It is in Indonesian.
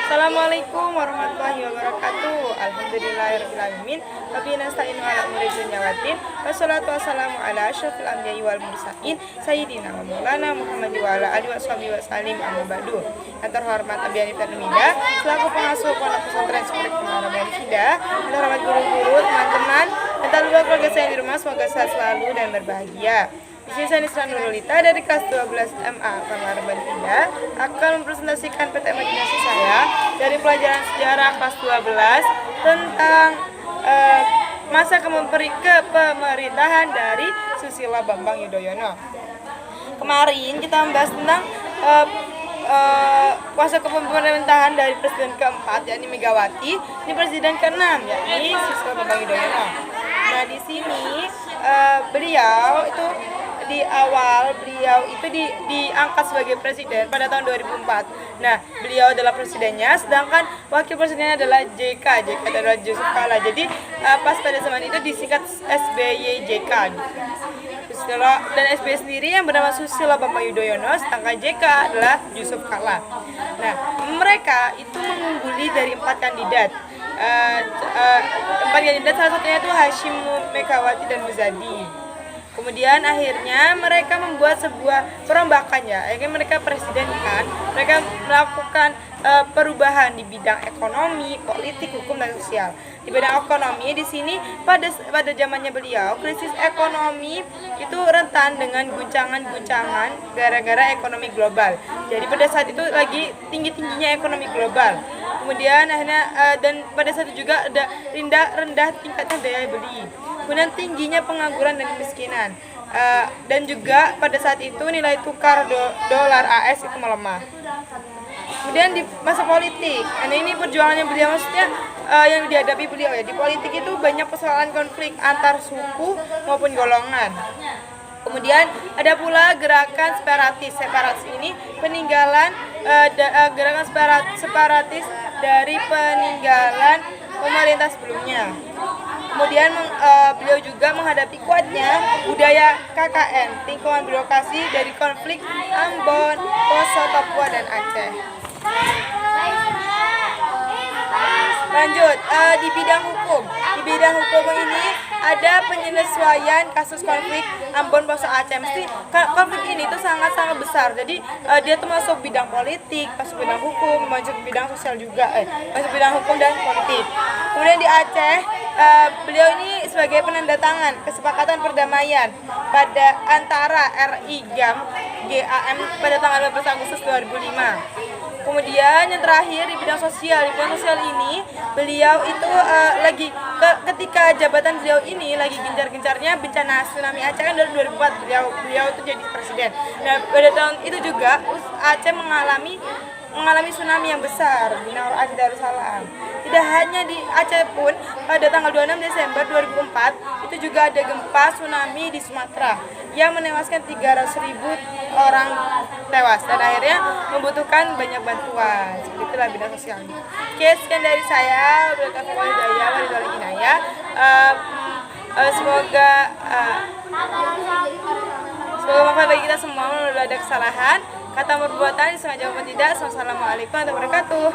Assalamualaikum warahmatullahi wabarakatuh. Alhamdulillahirrahmanirrahim. Rabbi nasta'inu ala umuri dunya waddin. Wassalatu wassalamu ala asyrafil anbiya'i wal mursalin sayyidina wa maulana Muhammad wa ala alihi washabihi wasallim amma ba'du. Yang terhormat Abi Hanif Tanmida selaku pengasuh Pondok Pesantren Sekolah Muhammad Hida, yang terhormat guru-guru, teman-teman, dan tak lupa keluarga saya di rumah, semoga sehat selalu dan berbahagia. Di sini saya Nisra Nurulita dari kelas 12 MA Pemahaman Hida akan mempresentasikan PT imajinasi saya dari pelajaran sejarah kelas 12 tentang masa kepemerintahan dari Susilo Bambang Yudhoyono. Kemarin kita membahas tentang masa kepemerintahan dari presiden keempat, yakni Megawati, ini presiden keenam, yakni Susilo Bambang Yudhoyono. Nah, di sini beliau itu di awal beliau itu diangkat sebagai presiden pada tahun 2004. Nah, beliau adalah presidennya, sedangkan wakil presidennya adalah JK adalah Yusuf Kala. Jadi pas pada zaman itu disingkat SBY-JK. Dan SBY sendiri yang bernama Susilo Bambang Yudhoyono, sedangkan JK adalah Yusuf Kala. Nah, mereka itu mengungguli dari 4 kandidat. 4 kandidat, salah satunya itu Hashim, Megawati, dan Muzadi. Kemudian akhirnya mereka membuat sebuah perombakan, ya, akhirnya mereka presiden kan, mereka melakukan perubahan di bidang ekonomi, politik, hukum, dan sosial. Di bidang ekonomi di sini pada zamannya beliau krisis ekonomi itu rentan dengan guncangan-guncangan gara-gara ekonomi global. Jadi pada saat itu lagi tinggi-tingginya ekonomi global. Kemudian akhirnya dan pada saat itu juga ada rendah tingkatnya daya beli. Kemudian tingginya pengangguran dan kemiskinan, dan juga pada saat itu nilai tukar dolar AS itu melemah. Kemudian di masa politik, ini perjuangannya beliau, maksudnya yang dihadapi beliau, ya, di politik itu banyak persoalan konflik antar suku maupun golongan. Kemudian ada pula gerakan separatis ini peninggalan gerakan separatis dari peninggalan pemerintah sebelumnya. Kemudian beliau juga menghadapi kuatnya budaya KKN, lingkungan birokrasi dari konflik Ambon, Poso, Papua, dan Aceh. Lanjut, di bidang hukum. Di bidang hukum ini ada penyesuaian kasus konflik Ambon, Poso, Aceh. Mesti konflik ini tuh sangat-sangat besar. Jadi dia tuh masuk bidang politik, masuk bidang hukum, masuk bidang sosial juga, masuk bidang hukum dan politik. Kemudian di Aceh, beliau ini sebagai penandatangan kesepakatan perdamaian pada antara RI GAM pada tanggal 12 Agustus 2005. Kemudian yang terakhir di bidang sosial. Di bidang sosial ini beliau itu ketika jabatan beliau ini lagi gencar-gencarnya bencana tsunami Aceh kan dari 2004 beliau itu jadi presiden. Nah, pada tahun itu juga Aceh mengalami tsunami yang besar di Naur Aceh Darussalam. Tidak hanya di Aceh pun, pada tanggal 26 Desember 2004 itu juga ada gempa tsunami di Sumatera yang menewaskan 300.000 orang tewas dan akhirnya membutuhkan banyak bantuan. Seperti itulah bidang sosial. Oke, sekian dari saya. Semoga maaf bagi kita semua, kalau ada kesalahan, kata perbuatan disengaja maupun tidak. Wassalamualaikum warahmatullahi wabarakatuh.